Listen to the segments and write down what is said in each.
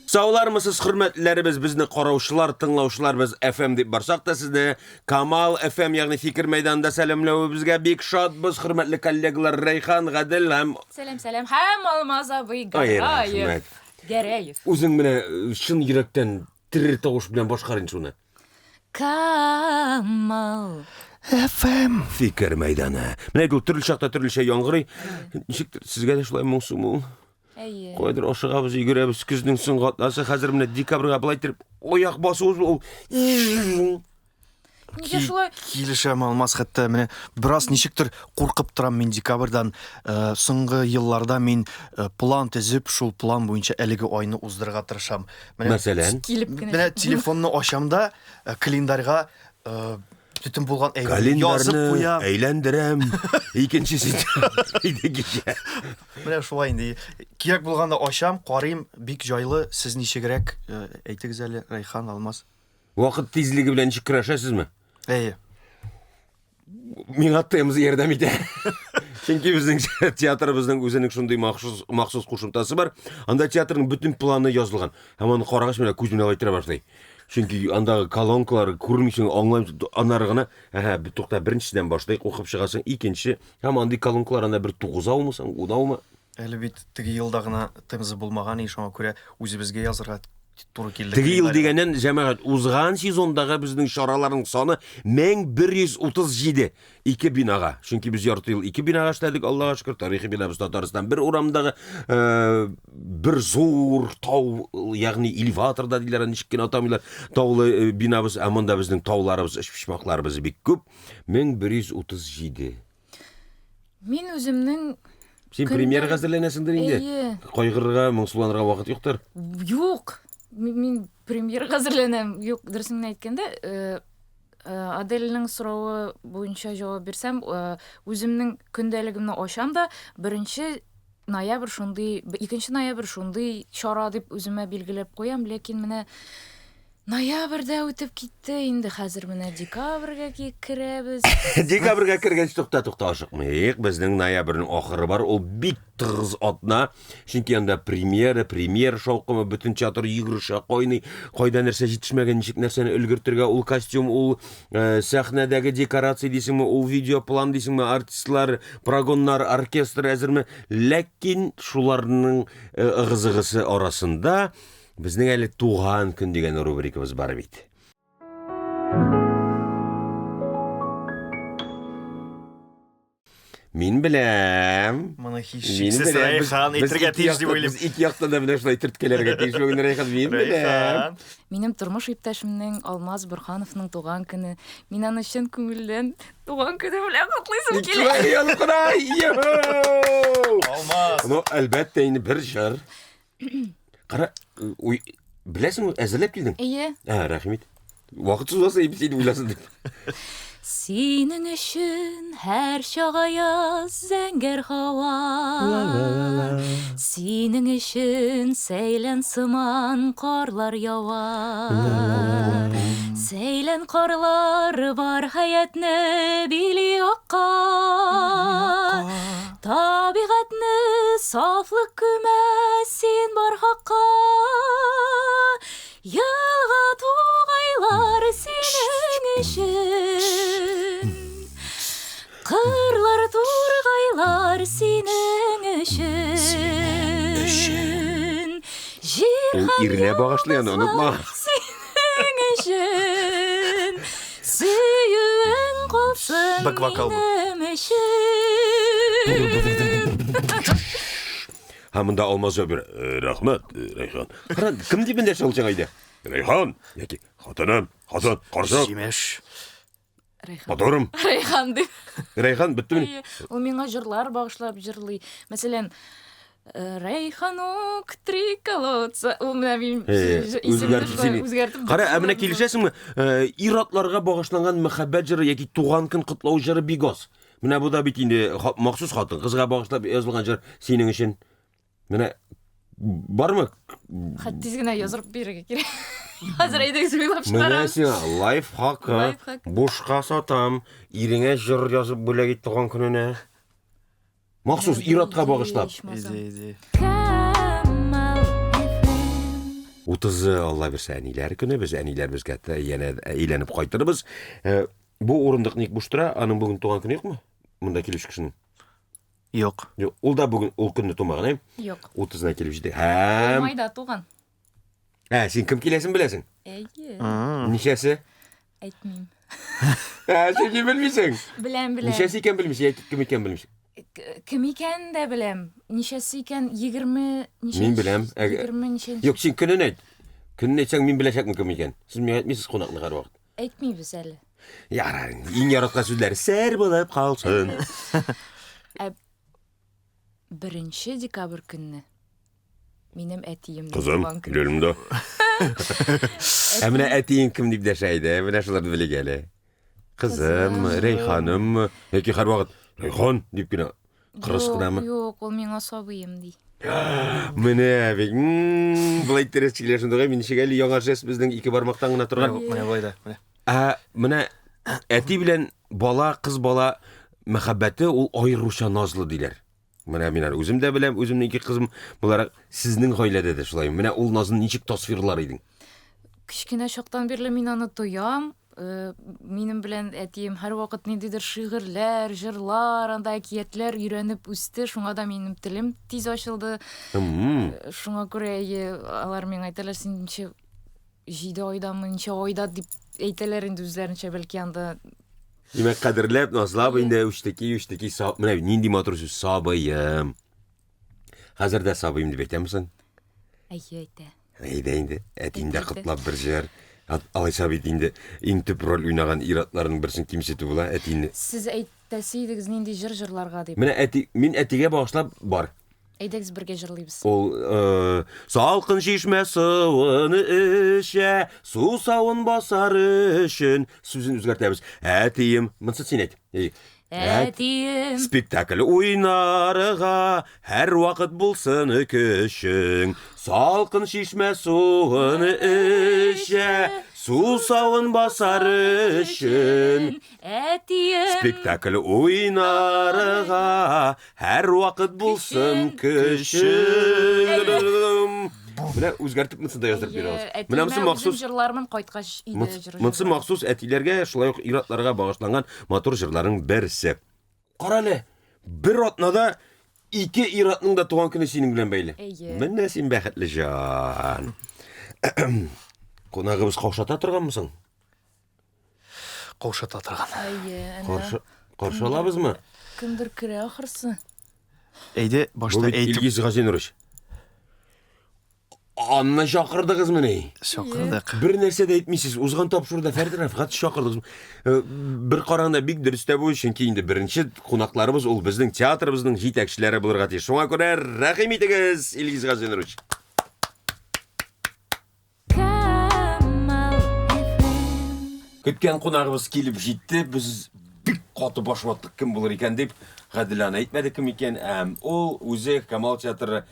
Саулармысыз, хөрмәтләребез, безне караучылар, тыңлаучылар, без FM дип барсак та сезне Камал FM, ягъни Фикер мәйданында сәламләүебезгә бик шатбыз, хөрмәтле коллегалар Рәйхан, Гадел һәм Сәлам, һәм Алмаз абый Гәрәев. Үзең менә шын йөрәктән тирер тавыш белән башкарың шуны. Камал FM. Фикер мәйданы. Менә ул төрле чакта төрлечә яңгырый. Ничектер сезгә дә шулай моңсумы? Әйе. Кайдыр ашыгабыз, йөгерәбез, көзнең соңгы атнасы, хәзер менә декабрьгә булай итеп аяк басуыбыз ул. Нигә шулай? Килешәм Алмаз, хәтта менә бераз ничектер куркып торам мин декабрьдән. Соңгы елларда мин план төзеп, шул план буенча әлеге айны уздырырга тырышам. Мәсәлән, Менә телефонны ачам да календарьга бүтән булган әйберне язып календарны куям. әйләндерәм. Икенчесе иде кичә. Менә шулай инде. Кирәк булганда ачам, карыйм, бик җайлы. Сез ничегрәк әйтегез әле, Рәйхан, Алмаз? Вакыт тизлеге белән ничек көрәшәсезме? Әйе. Миңа тәміз ярдәм итә. Чөнки безнең театрыбызның үзенең шундый махсус кушымтасы бар. Анда театрның бүтән планы язылган. Һәм аны карагач менә күз менә әйтә башлый. Чөнки андагы колонкалар күрмисең, аңлайсың, аннары гына, тукта, беренчедән башлыйк, укып чыгасың, икенче, һәм андый колонкалар анда бер 9 аумысың, 10 аумы? Әле бит теге елда гына темзы булмаган, шуңа күрә үзебезгә язырга туры килде. Теге ел дигәннән җәмәгать узган сезондагы безнең шараларның саны 1137 2 бинага. Чөнки без ярты ел 2 бинага эшләдек, Аллага шөкер, тарихи бинабыз Татарстан. Бер урамдагы бер зур тау, ягъни элеваторда диләр, ничек кенә атамыйлар, таулы бинабыз, ә монда безнең тауларыбыз, эшпишмакларыбыз бик күп. 1137. Мин үземнең Син премьер хәзерләнәсеңдер инде. Кайгырырга, моңсуланырга вакыт юктыр. Юк. Мин премьер хәзерләнәм. Юк, дөресен әйткәндә, Аделнең соравы буенча җавап бирсәм, үземнең көндәлегемне ачам да 1 ноябрь шундый, 2 ноябрь шундый чара дип үземә билгеләп куям, ләкин менә ноябрьдә үтеп китте, инде хәзер менә декабрьгә керәбез. Декабрьгә кергәч тукта ашыкмыйк. Безнең ноябрьнең ахыры бар. Ул бик тыгыз атна. Чөнки анда премьер шаукымы, бүтән театр йөгерешә, кайный, кайда нәрсә җитешмәгән, ничек нәрсәне өлгертергә, ул костюм, ул сәхнәдәге декорация дисеңме, ул видеоплан дисеңме, артистлар, прогоннар, оркестр әзерме. Ләкин шуларның ыгызыгысы арасында безнең әле туган көн дигән рубрикабыз бар бит. Мин беләм. Моны һичшиксез Рәйхан әйтергә тиеш дип уйлыйм. Без ике яктан да менә шулай төрткәләргә тиеш бүген Рәйхан. Мин беләм. Минем тормыш иптәшемнең Алмаз Борхановның туган көне. Мин аны чын күңелдән туган көне белән котлыйсым килә. Алмаз. Ну, әлбәттә инде бер җыр. Кара, беләсең, әзерләп килдең? Әйе. Рәхмәт. Вакытсыз булса, син уйласың дип. Синең өчен һәр чага яз зәңгәр һава. Синең өчен сәйлән сыман карлар ява. Сәйлән карлар бар хәятны били акка. Табигатны сафлык күмә син бар хакка. Ялга тугайлар синең өчен. Кырлар тургайлар синең өчен. Иренә багышлыгын онытма. Синең өчен. Сөюең калсын минем өчен. Хамында алмаза бер рәхмәт, Рәйхан. Кара, кем дип инде шул чагайда? Рәйхан, яки хатыным, хатын, каршы. Җимеш. Батырым. Рәйхан дип. Рәйхан битте. Ул миңа җырлар багышлап җырлый. Мәсәлән, Рәйханук три колодца. Ул менә мин үзгәртеп. Кара, менә килешәсеңме? Иратларга багышланган мәхәббәт җыры яки туган көн котлау җыры бик аз. Менә бу да бит инде махсус хатын кызга багышлап язылган җыр синең өчен. Менә бармы? Хәтта тиз генә язып бирергә кирәк. Хәзер әйдәгез уйлап Менә чыгарам. сиңа лайфхак. Бушка сатам, иреңә җыр язып бүләк ит туган көненә. Махсус иратка багышлап. Изи. 30 Алла берсе әниләр көне, без әниләребезгә яна әйләнеп кайтырбыз. Бу урындык ник буш тора? Аның бүген туган көне юкмы? Монда килүче кешенең. Юк. Юк, ул да бүген ул көнне тумаган, Юк. 30-на килеп җитә. Һәм Майда туган. син кем киләсен беләсең? Әйе. Ничәсе? Әйтмим. Син белмисең. Беләм. Ничәсе икән белмисең, кем икән белмисең. Кем икән дә беләм. Ничәсе икән? 20 ничә? Мин беләм. 20 ничә? Юк, син көнен әйт. Көнен әйтсәң мин беләчәкмен кем икән. Сез миңа әйтмисез кунакны һәр вакыт. Әйтмибез әле. Ярар, иң яраткан сүзләр сәр булып калсын. 1 декабрь көнне минем әтием Кызым, туган көн. киләлем дә. Менә әтиең кем дип дәшәйде, менә шуларны белик әле. Кызым, Рейханым, яки һәр вакыт Рейхан дип кенә кырыскынамы? Юк, ул миңа сабыем ди. Менә бик булай интерес килешендә мин шигәли яңа жест безнең ике бармактан гына торган. Менә байда. Менә. Менә әти белән бала, кыз бала мәхәббәте ул айрыуча назлы диләр. Менә мин үзем дә беләм, үземнең ике кызым буларак сезнең гаиләдә дә шулай. Менә ул назны ничек тасвирлар идең? Кичкенә чактан бирле мин аны тоям. Минем белән әтием һәр вакыт ниндидер шигырьләр, җырлар, анда әкиятләр өйрәнеп үсте. Шуңа да минем телем тиз ачылды. Шуңа күрә алар миңа әйтәләр, син 7 айдамы, ничә айда дип әйтәләр инде үзләренчә, бәлки анда. Димәк, кадерләп, назлап инде үчтеки, менә нинди матур сүз сабыем. Хәзер дә сабыем дип әйтәмсең? Әйе, әйтә. Әйдә инде, әтиңдә кытлап бер җыр. Алайса бит инде иң төп роль уйнаган иратларның берсен кимсетү була, әтине. Сез әйтәсе идегез нинди җырларга дип. Менә мин әтигә багышлап бар. Әйдәгез бергә җырлыйбыз. Ул салкын чишмә суыны эчә, су савын басар өчен. Сүзен үзгәртәбез. Әтием, монсы син әйт. Әтием. Спектакль уйнарга һәр вакыт булсын көчең. Салкын чишмә суыны эчә, су савын басар өчен. Әтием. Спектакль уйнарга һәр вакыт булсын көчең. Менә үзгәртеп монсы да яздырып бирәбез. Менә монсы махсус җырлармын кайткач иде җырлар. Монсы махсус әтиләргә, шулай ук иратларга багышланган матур җырларның берсе. Кара әле, бер атнада 2 иратның да туган көне синең белән бәйле. Менә син бәхетле җан. Кунагыбыз каушата торганмысың? Каушата торган. Әйе, Каршы алабызмы? кемдер керә ахырсы. Әйдә, башта әйтеп Илгиз Газинурович. Анна чакырдыгыз менә. чакырдык. Бер нәрсә дә әйтмисез. Узган тапшыруда Фәрди Рафкат чакырдыгыз. Бер караганда бик дөрестә бу, чөнки инде беренче кунакларыбыз ул безнең театрыбызның җитәкчеләре булырга тиеш. Шуңа күрә рәхим итегез, Илгиз Газинурович. Көткән кунагыбыз килеп җитте. Без бик каты баш ваттык кем булыр икән дип, Гадиланы әйтмәде кем икән. Ул үзе Камал театрында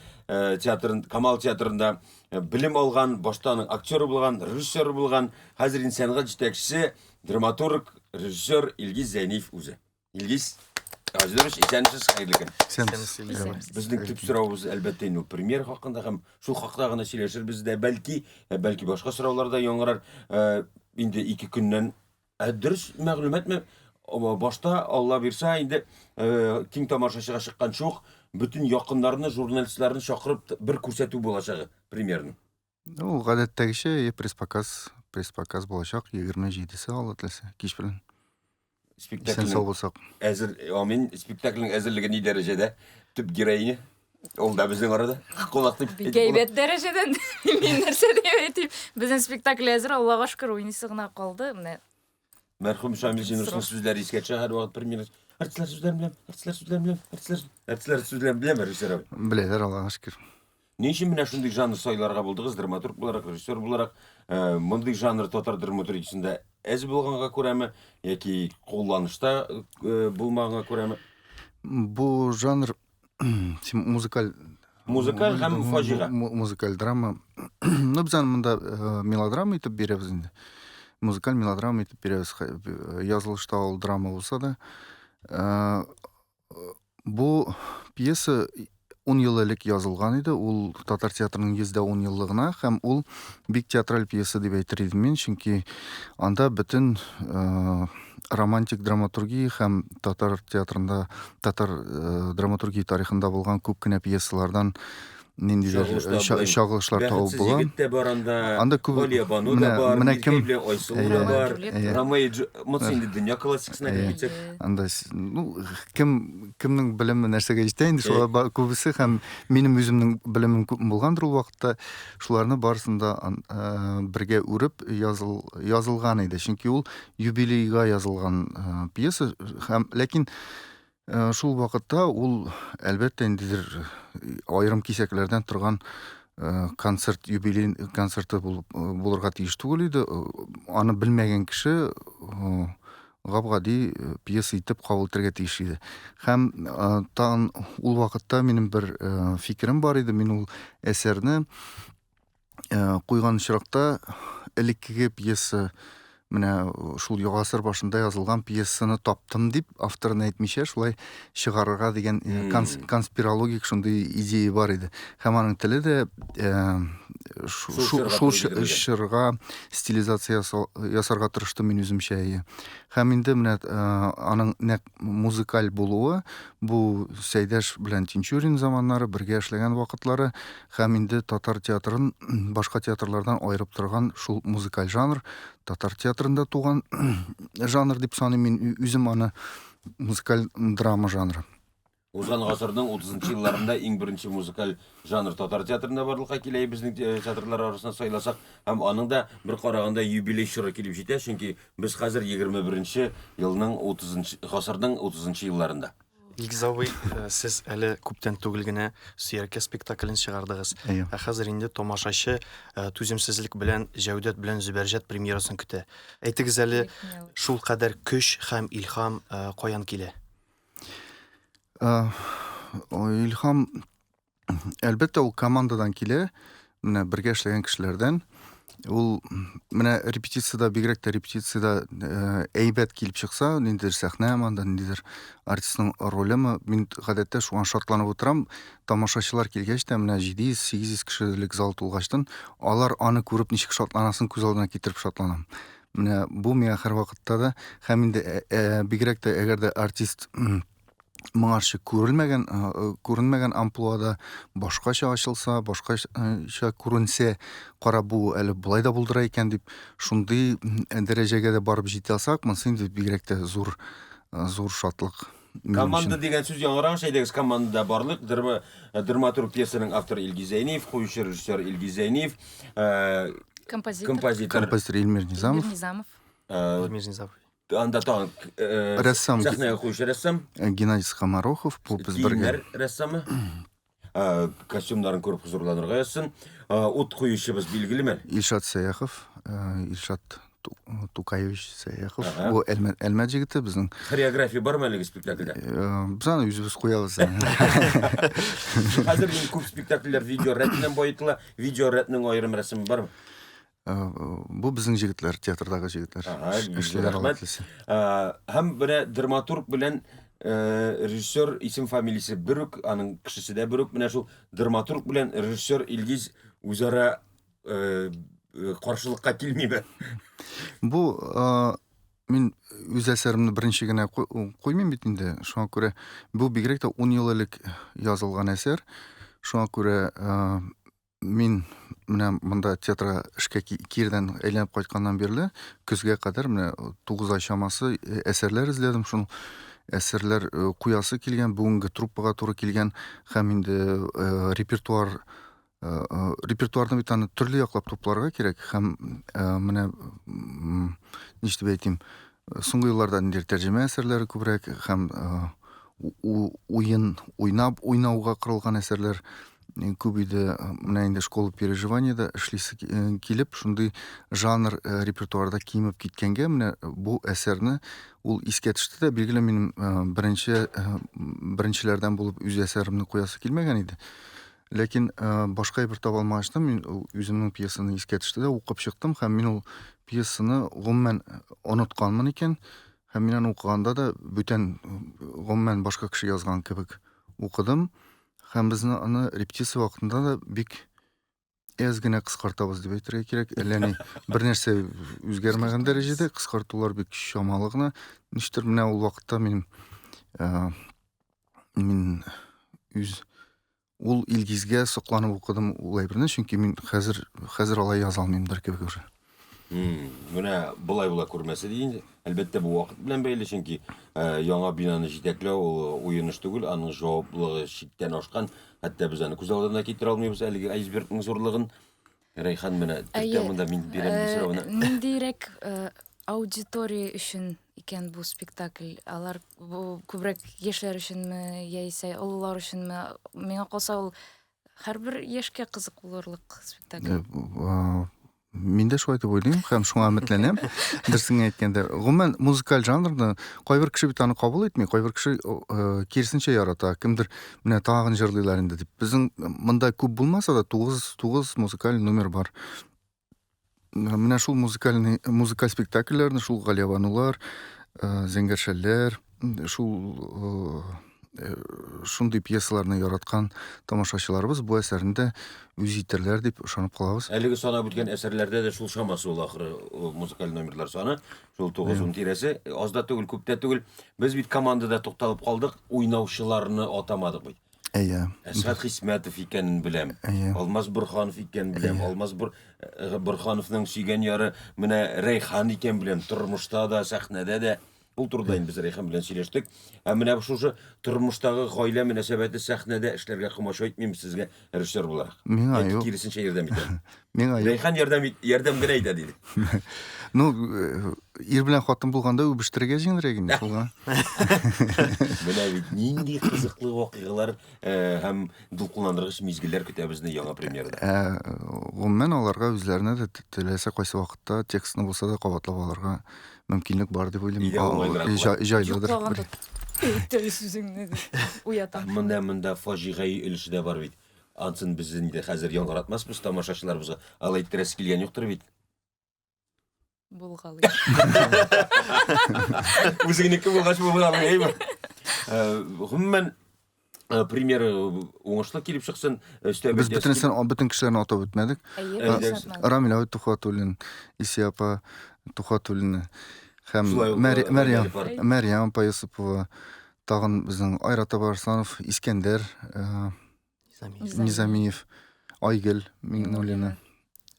билим алган, баштан актер булган, режиссер булган, хәзер сәнгать җитәкчесе, драматург, режиссер Илгиз Зәйниф үзе. Илгиз Газинурович, исәнмесез, хәерле көн. Безнең төп сораубыз әлбәттә инде премьер хакында һәм шул хакта гына сөйләшербез дә, бәлки башка сораулар да яңгырар. Инде 2 көннән дөрес мәгълүматмы? Башта Алла бирсә инде киң тамашачыга чыккан шук, бүтән якыннарны, журналистларны чакырып бер күрсәтү булачагы премьерның. Ул гадәттәгечә пресс-показ булачак 27-се алытлысы кич белән. Сен сау булсак. Әзер, амин, спектакльнең әзерлеге ни дәрәҗәдә? Төп героиня ул да безнең арада кунак дип. Гәйбәт дәрәҗәдән мин нәрсә дип әйтим. Безнең спектакль әзер, Аллага шөкер, уйныйсы гына калды. Менә Мәрхүм Шамил Җинурның сүзләре искә төшә һәр вакыт премьер. Артистлар сүзләрен беләм, режиссер. Беләләр, Аллага шөкер. Ни өчен менә шундый жанр сайларга булдыгыз, драматург буларак, режиссер буларак, мондый жанр татар драматургиясендә әз булганга күрәме, яки кулланышта булмаганга күрәме? Бу жанр музыкаль һәм фаҗига. Музыкаль драма. Ну, без монда мелодрама итеп бирәбез инде. Музыкаль мелодрама итеп бирәбез. Язылышта ул драма булса да, бу пьеса 10 ел элек язылган иде. Ул татар театрының 110 еллыгына һәм ул бик театраль пьеса дип әйтер идем мин, чөнки анда бөтен романтик драматургия һәм татар театрында, татар драматургия тарихында булган күп кенә пьесалардан ниндидер чагылышлар табып була. Егет тә бар анда. Анда күп Галия Бану да бар. менә кем Миркәй белән Айсылу да бар. Иә. Ромео Моцин дөнья классикасына китсәк. анда кемнең белеме нәрсәгә җитә инде, шулар күбесе һәм минем үземнең белемем күп булгандыр ул вакытта, шуларны барысында бергә үреп язылган иде, чөнки ул юбилейга язылган пьеса һәм ләкин шул вакытта ул әлбәттә индидер айрым кисәкләрдән торган концерт, юбилей концерты булырга тиеш түгел иде. Аны белмәгән кеше гап-гади пьеса итеп кабул итәргә тиеш иде. Һәм тагын ул вакытта минем бер фикерем бар иде. Мин ул әсәрне куйган очракта элеккеге пьеса, менә шул Ягасыр башында язылган пьесаны таптым дип, авторны әйтмичә, шулай чыгарырга дигән конспирологик шундый идея бар иде. Һәм аның теле дә шул чорга стилизация ясарга тырышты мин үземчә. Һәм инде менә аның нәкъ музыкаль булуы, бу Сәйдәш белән Тинчурин заманнары бергә эшләгән вакытлары, һәм инде татар театрын башка театрлардан аерып торган шул музыкаль жанр, татар театрында туган жанр дип саныйм мин үзем аны, музыкаль драма жанры. Узган гасырның 30-нчы елларында иң беренче музыкаль жанр татар театрында барлыкка килә, безнең театрлар арасында сайласак, һәм аның да бер караганда юбилей чоры килеп җитә, чөнки без хәзер 21-нче елның 30-нчы гасырның 30-нчы елларында. Илгизавый, сез әле күптән түгел генә Сөяркә спектаклен чыгардыгыз. Хәзер инде тамашачы түземсезлек белән, җәүдәт белән Зөбәрҗәт премьерасын көтә. Әйтегез әле, шул кадәр көч һәм илһам каян килә? Илһам әлбәттә ул командадан килә, менә бергә эшләгән кешеләрдән. Ул менә репетициядә, бигрәк тә репетициядә әйбәт килеп чыкса, ниндидер сәхнә янында, ниндидер артистның ролеме, мин гадәттә шуңа шатланып утырам. Тамашачылар килгәч тә, менә 700-800 кешелек зал тулгачтан, алар аны күреп ничек шатланасын күз алдына китереп шатланам. Менә бу миңа һәр вакытта да, һәм инде бигрәк тә әгәр дә артист моңарчы күренмәгән амплуада башкача ачылса, башкача күренсә, кара бу әле булай да булдыра икән дип, шундый дәрәҗәгә дә барып җитә алсак, монсы инде бигрәк тә зур шатлык. Команда дигән сүз яңарак шәйдәгез, командада барлык драматург пьесаның авторы Илгиз Зәйниев, куючы режиссер Илгиз Зәйниев, композитор Илмир Низамов, анда тагын рәссам сәхнәгә куючы рәссам Геннадий Скоморохов, без бергә рәссамы, костюмнарын күреп хузурланырга язсын. Ут куючыбыз билгелеме? Илшат Сәяхов, Илшат Тукаевич Сәяхов, бу Әлмәт җегете безнең. Хореография бармы әлеге спектакльдә? Без аны үзебез куябыз. Хәзер бу күп спектакльләр видео рәтеннән баетыла, видео рәтенең аерым рәсеме бармы? Бу безнең җегетләр, театрдагы җегетләр. Һәм менә драматург белән режиссер исем фамилиясе бер үк, аның кешесе дә бер үк. Менә шул драматург белән режиссер Илгиз үзара каршылыкка килмиме? Бу мин үз әсәремне беренче генә куймыйм бит инде. Шуңа күрә бу бигрәк тә 10 ел элек язылган әсәр. Шуңа күрә мин менә монда театрга эшкә кирдән әйләнеп кайтканнан бирле көзгә кадәр менә 9 ай чамасы әсәрләр эзләдем. Шул әсәрләр куясы килгән, бүгенге труппага туры килгән, һәм инде репертуарны бит аны төрле яклап тупларга кирәк. Һәм менә нишләп әйтим, соңгы елларда инде тәрҗемә әсәрләре күбрәк, һәм уйнауга корылган әсәрләр күп иде. Менә инде школа переживаниедә эшлисе килеп, шундый жанр репертуарда кимеп киткәнгә, менә бу әсәрне ул искә төште дә, билгеле минем беренчеләрдән булып үз әсәремне куясы килмәгән иде. Ләкин башка бер таба алмаштым, мин үземнең пьесаны искә төште дә укып чыктым, һәм мин ул пьесаны гомумән онытканмын икән, һәм мин аны укыганда да бүтән гомумән башка кеше язган кебек укыдым. һәм безне аны репетиция вакытында да бик әз генә кыскартабыз дип әйтергә кирәк. Әллә бер нәрсә үзгәрмәгән дәрәҗәдә кыскартулар бик чамалы гына. Ништер менә ул вакытта мин ул илгизгә сокланып укыдым ул әйберне, чөнки мин хәзер алай яза алмыймдыр кебек уже. Менә булай була күрмәсе дигән, әлбәттә бу вакыт белән бәйле, чөнки яңа бинаны җитәкләү ул уен эш түгел, аның җаваплылыгы чиктән ашкан. Хәтта без аны күз алдына китерә алмыйбыз әлеге айсбергның зурлыгын. Рәйхан менә төркемендә мин бирәм дисәвенә. Ниндирәк аудитория өчен икән бу спектакль? Алар бу күбрәк яшьләр өченме, яисә олылар өченме? Миңа калса ул һәрбер яшькә кызык булырлык спектакль. Миндә шулай дип уйлыйм һәм шуңа өметләнәм. Дөресен әйткәндә, гомумән музыкаль жанрны кайбер кеше бит аны кабул итми, кайбер кеше киресенчә ярата. Кемдер менә тагын җырлыйлар инде дип. Безнең монда күп булмаса да 9 музыкаль номер бар. Менә шул музыкаль спектакльләрне шул Галиябанулар, Зәңгәршәлләр, шул шундый пьесаларны яраткан тамашачыларыбыз бу әсәрендә үз итәрләр дип ышанып калабыз. Әлеге санап үткән әсәрләрдә дә шул шамасы ул ахыры музыкаль номерлар саны, шул 9 тирәсе, аз да түгел, күп тә түгел. Без бит командада тукталып калдык, уйнаучыларны атамадык бит. Әсгать Хисмәтов икәнен беләм. Алмаз Борханов икәнен беләм. Алмаз Борхановның сөйгән яры менә Рәйхан икән беләм. Тормышта да, сәхнәдә дә. Ул турыда инде без Рәйхан белән сөйләштек. Менә шушы тормыштагы гаилә мөнәсәбәте сәхнәдә эшләргә комача әйтмим сезгә режиссер буларак. Миңа юк. Киресенчә ярдәм итәм. Миңа юк. Рәйхан ярдәм генә итә диде. Ир белән хатын булганда үбештерергә җиңелрәк инде шуга. Менә бит нинди кызыклы вакыйгалар һәм дулкынландыргыч мизгелләр көтә безне яңа премьерада. Гомумән аларга үзләренә дә теләсә кайсы вакытта текстны булса да кабатлап алырга мөмкинлек бар дип уйлыйм. Җайлыдыр. Сүзеңне уятам. Монда фаҗигаи өлеше дә бар бит. Ансын без инде хәзер яңгыратмаспыз тамашачыларыбызга. Алай иттерәсе килгән юктыр бит. Булгалый. Үзеңнеке булгач булгалый, әйме? Гомумән премьера уңышлы килеп чыксын. Без бөтен кешеләрне атап үтмәдек. Рамил Тухватуллин, Исиапа Тухватуллин һәм Мәрьям Паясыпова, тагын безнең Айрат Абарсанов, Искәндәр, Низамиев, Айгөл Миңнуллина,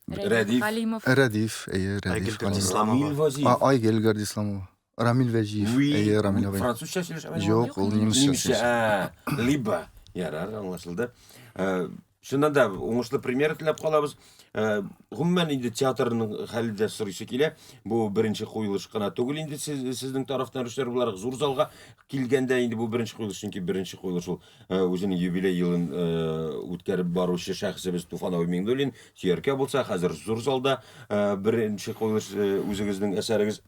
Рәдиф, Айгөл Гардисламова, Рамил Вәҗиев, Рамил Вәҗиев. Французча сөйләшә. Юк, ул немецча. Либо ярар, аңлашылды. Шуннан да уңышлы премьера теләп калабыз. Гомумән инде театрның хәле дә сорыйсы килә. Бу беренче куелыш кына түгел инде сезнең тарафтан режиссер буларак зур залга килгәндә инде бу беренче куелыш, чөнки беренче куелыш ул үзенең юбилей елын үткәреп баручы шәхсебез Туфанов Миңнуллин, Сөяркә булса, хәзер зур залда беренче куелыш үзегезнең әсәрегез.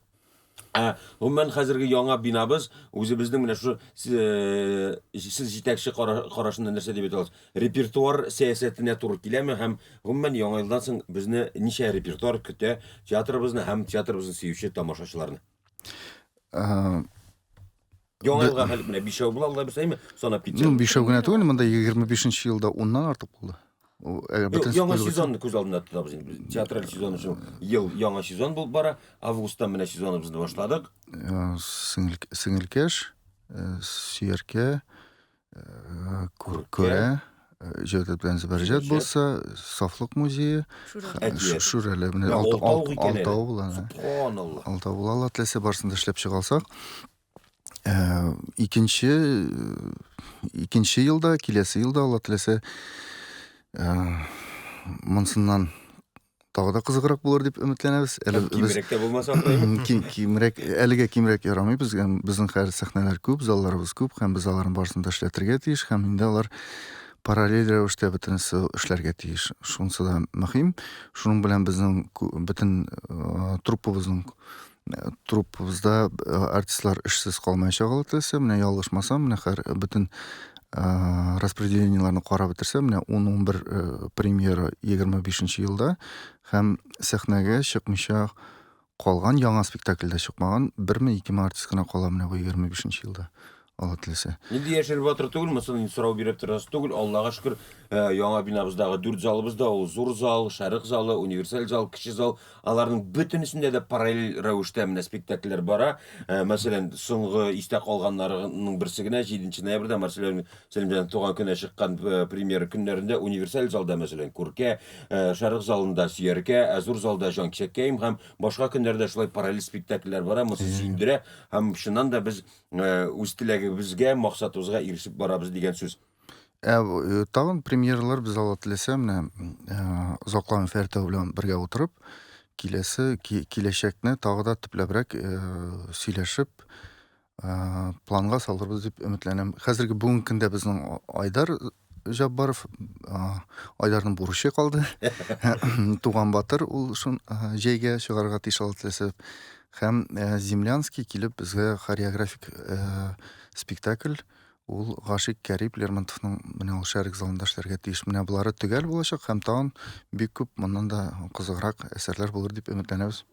Гомумән хәзерге яңа бинабыз үзебезнең менә шу сез җитәкче карашында нәрсә дип әйтәбез. Репертуар сәясәтенә туры киләме һәм гомумән яңа елдан соң безне ничә репертуар көтә театрыбызны һәм театрыбызны сөюче тамашачыларны. Яңа елга хәл менә 5 ай була, Алла белсәме, санап китсәм. 5 ай гына түгел, монда 25 елда 10-нан артык булды. Яңа сезонны күз алдына тотабыз инде. Театраль сезон өчен ел яңа сезон булып бара. Августта менә сезоныбызны башладык. Сеңелкәш, Сөяркә, Күркә, Җәүдәт белән Зөбәрҗәт булса, Сафлык музее, Шүрәле менә Алтау була. Субханалла. Алтау була, Алла теләсә барсын да эшләп чыгалсак. Икенче елда, киләсе елда Алла теләсә монсыннан тагы да кызыграк булыр дип өметләнәбез. Кимрәк тә булмаса, әлегә кимрәк ярамый. Безнең хәзер сәхнәләр күп, залларыбыз күп, һәм без аларның барысын да эшләтергә тиеш, һәм инде алар параллель рәвештә бөтенесе эшләргә тиеш. Шунысы да мөһим. Шуның белән безнең бөтен труппабызда артистлар эшсез калмаячак алып, менә ялгышмасам, менә бөтен распределенияларны карап бетерсә, менә 10-11 премьера 25 елда һәм сәхнәгә чыкмыйча калган, яңа спектакльдә чыкмаган 1-2 артист кына кала менә бу 25 елда. Алла теләсә. Нинди яшеріп атыр түгел, мысалы, сұрау беріп тұрасыз түгел, Аллаға шүкір, яңа бинабыздағы 4 залыбыз да, ол зур зал, шарық залы, универсаль зал, кіші зал, алардың бүтінісінде де параллель рәвіште міне спектакльлер бара. Мәселен, соңғы истә қалғандарының бірсігіне 7 ноябрьда, мәселен, Сәлімжан туған күні шыққан премьер күнлерінде универсаль залда, мәселен, Күрке, шарық залында Сүйерке, Әзур залда Жан Кишеккейм, һәм башқа күнлерде шулай параллель спектакльлер бара, мұсы сүйіндіре, һәм шыннан да біз өз тілегімізге, мақсатымызға ерішіп барабыз деген сөз. Тағын премьерлар біз Алла теләсә менә Зоклан Фәртәү белән бергә утырып, киләчәкне тагы да төпләбрәк сөйләшеп, планга салырбыз дип өметләнәм. Хәзерге бүгенге көндә безнең Айдар Жаббаров, Айдарның бурычы калды. Туган батыр ул шун җәйгә чыгарга тиеш Алла теләсә. Һәм Землянский килеп безгә хореографик спектакль ул Гашик Кәрип Лермонтовның менә ул шәрик залында эшләргә тиеш. Менә булары төгәл булачак һәм тагын бик күп моннан да кызыграк әсәрләр булыр дип өметләнәбез.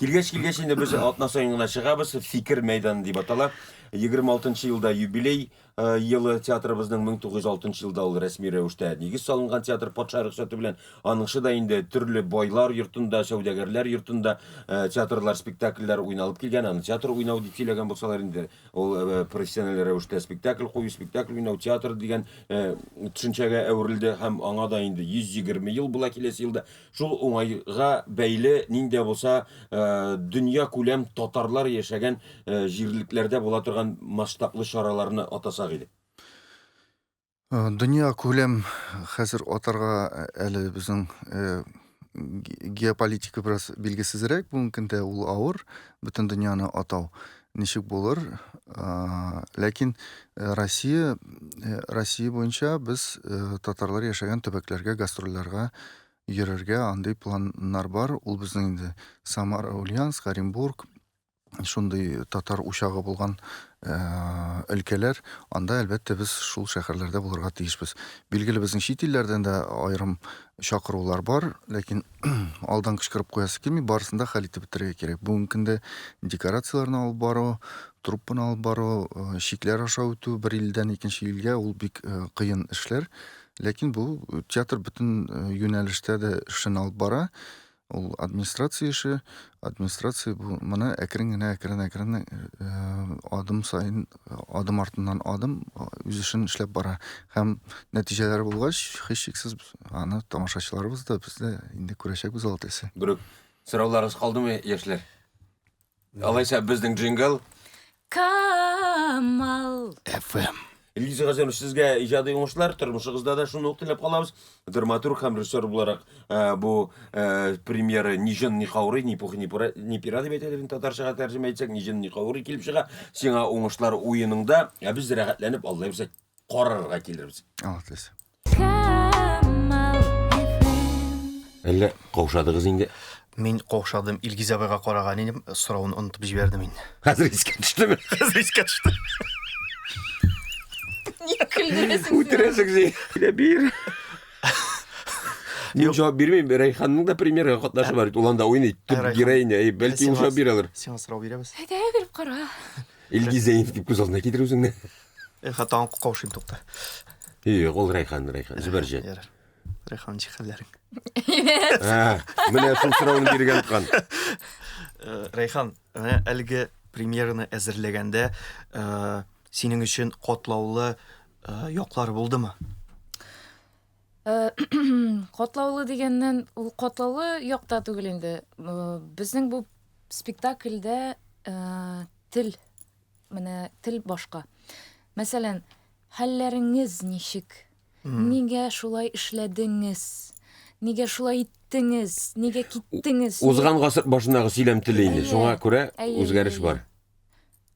Килгәч инде без атна саен гына чыгабыз, Фикер мәйданы дип атала. 26 елда юбилей елы театрыбызның 1906 елда ул рәсми рәвештә нигез салынган театр патша рөхсәте белән. Аныңшы да инде төрле байлар йортында, сәүдәгәрләр йортында театрлар, спектакльләр уйналып килгән. Аны театр уйнау дип сөйләгән булсалар инде, ул профессиональ рәвештә спектакль кую, спектакль уйнау, театр дигән төшенчәгә әверелде һәм аңа да инде 120 ел була киләсе елда. Шул уңайга бәйле нинде булса дөнья күләм татарлар яшәгән җирлекләрдә була торган масштаблы чараларны атасак иде. Дөнья күләм хәзер атарга әле безнең геополитика бераз билгесезрәк, бүгенге көндә ул авыр, бөтен дөньяны атау ничек булыр. Ләкин Россия буенча без татарлар яшәгән төбәкләргә, гастрольләргә йөрергә андый планнар бар. Ул безнең инде Самара, Ульяновск, Оренбург, шундый татар учагы булган өлкәләр, анда әлбәттә без шул шәһәрләрдә булырга тиешбез. Билгеле безнең чит илләрдән дә аерым чакырулар бар, ләкин алдан кычкырып куясы килми, барысында хәл итеп бетерергә кирәк. Бүгенге көндә декорацияларны алып бару, труппаны алып бару, шикләр аша үтү бер илдән икенче илгә ул бик кыен эшләр. Ләкин бу театр бөтен юнәлештә дә эшен алып бара. Ул администрация эше, администрация бу моны әкрен генә адым сайын, адым артыннан адым үз эшен эшләп бара. Һәм нәтиҗәләре булгач, һичшиксез аны тамашачыларыбыз да без дә инде күрәчәкбез Алла теләсә. Бүрек, сорауларыгыз калдымы, яшьләр? Алайса безнең джингл Камал FM. Илгиз Газемов, сезгә иҗади уңышлар, тормышыгызда да шуны ук теләп калабыз. Драматург һәм режиссер буларак бу премьера «Ни жен, ни хаури», «Ни пух, ни пира» дип әйтәләр, татарчага тәрҗемә итсәк, «Ни жен, ни хаури» килеп чыга. Сиңа уңышлар уеныңда, без рәхәтләнеп, Алла әйбәт, карарга килербез. Алла теләсә. Камал FM. Әллә каушадыгыз инде? Мин каушадым, Илгиз абайга караган идем, сорауын онытып җибәрдем инде. Хәзер искә төштеме? Хәзер искә төште. Ник көлдерәсең? Үтерәсең син. Бир. Мин җавап бирмим, Рәйханның да премьерга катнашы бар. Ул анда уйный, төп героиня, бәлки ул җавап бирәләр. Сиңа сорау бирәбез. Әйдә, биреп кара. Илгизәев дип күз алдына китер үзеңне. Хатан каушыйм тукта. Юк, ул Рәйхан, Зөбәрҗәт. Ярар. Рәйхан җихәлләрең. Менә шул сорауны биргән икән. Рәйхан, менә әлеге премьераны әзерләгәндә синең өчен катлаулы яклары булдымы? Катлаулы дигәннән, ул катлаулы якта түгел инде. Безнең бу спектакльдә тел, менә тел башка. Мәсәлән, хәлләреңез ничек? Нигә шулай эшләдеңез? Нигә шулай иттеңез? Нигә киттеңез? Узган гасыр башындагы сөйләм теле инде. Шуңа күрә үзгәреш бар.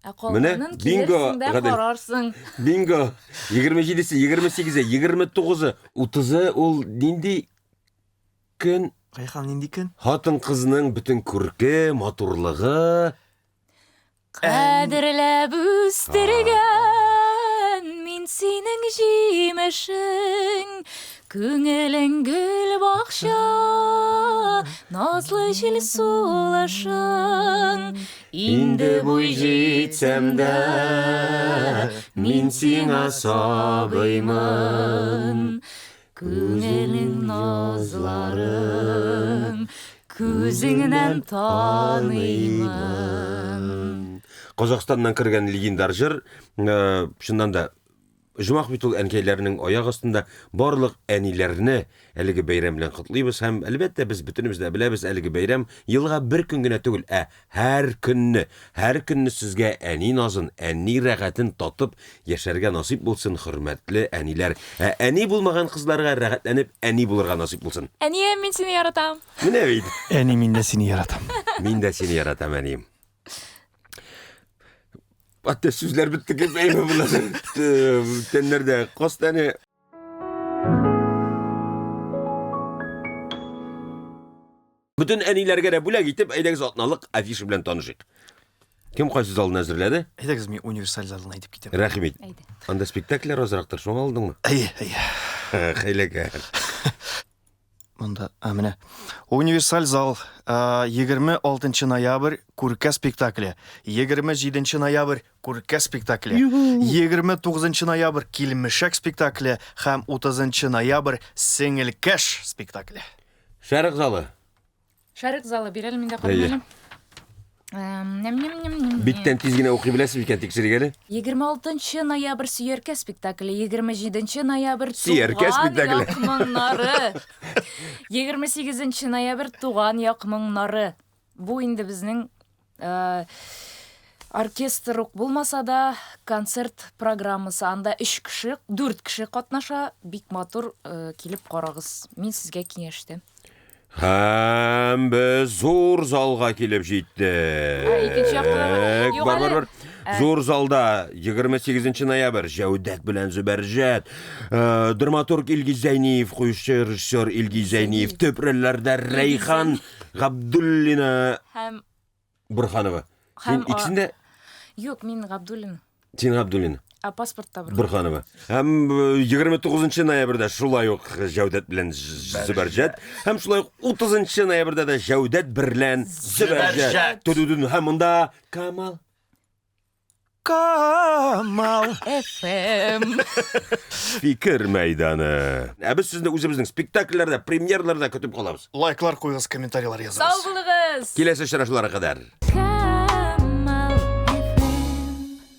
Менә бинго, карарсың. Бинго. 27-се, 28-се, 29-ы, 30-ы ул нинди көн? Рәйхан нинди көн? Хатын кызның бүтән күрке, матурлыгы. Кадерләп үстергән мин синең җимешең, күңелең гөл бакча, назлы жел сулашың. Инде буй жетсәм дә, мин сиңа сабыймын. Күңелең назларың, күзіңнен таныймын. Қазақстаннан кірген легендар жыр, шыннан да Жұмақ бит ул әнкәйләрнең аяк астында барлык әниләрне әлеге бәйрәм белән котлыйбыз һәм әлбәттә без бөтенебез дә беләбез әлеге бәйрәм елга бер көн генә түгел, һәр көнне сезгә әни назын, әни рәгатен татып яшәргә насип булсын, хөрмәтле әниләр. Әни булмаган кызларга рәгатләнеп әни булырга насип булсын. Әнием, мин сине яратам. Менә бит. Әни, мин дә сине яратам. Мин дә сине яратам, әнием. Hatta sözler bitti ki beyme bunlar. Tenlerde kostane. Bütün әниләргә дә бүләк итеп, әйдәгез атналык афиша белән танышыйк. Кем кайсы залны әзерләде? Әйдәгез, мин универсаль залына әйтеп китәм. Рәхимет. Әйдә. Анда спектакльләр азрактыр, шуңа алдыңмы? Әйе. Хәйләкәр. Монда, менә. Универсаль зал 26 ноябрь күркә спектакле, 27 ноябрь күркә спектакле, 29 ноябрь килмешәк спектакле һәм 30 ноябрь сеңелкәш спектакле. Шәрык залы. Шәрык залы бирәлем инде Әйе. калмыйм. Биттән тиз генә укый беләсез икән тикшергәле? 26 ноябрь сөйәркә спектакле, 27 ноябрь Сөйәркә спектакле. якмыңнары. 28 ноябрь туган якмыңнары. Бу инде безнең оркестр ук булмаса да концерт программасы, анда 3 кеше, 4 кеше катнаша, бик матур, килеп карагыз. Мин сезгә киңәш итәм. Һәм без зур залга килеп җиттек. Икенче якта юк әле. Бар. Зур залда 28 ноябрь Җәүдәт белән Зөбәрҗәт, драматург Илгиз Зәйниев, куючы режиссер Илгиз Зәйниев, төп рольләрдә Рәйхан Габдуллина Һәм Бурханова. Син икесендә юк, мин Габдуллин. Син Габдуллина Паспортта бер. Бурханова. Һәм 29 ноябрьдә шулай ук Җәүдәт белән Зөбәрҗәт, һәм шулай ук 30 ноябрьдә дә Җәүдәт белән Зөбәрҗәт. Тудудун һәм монда Камал FM. Фикер мәйданы. Без сезне үзебезнең спектакльләрдә, премьерларда көтеп калабыз. Лайклар куйгыз, комментарийлар языгыз. Сау булыгыз. Киләсе очрашуларга кадәр.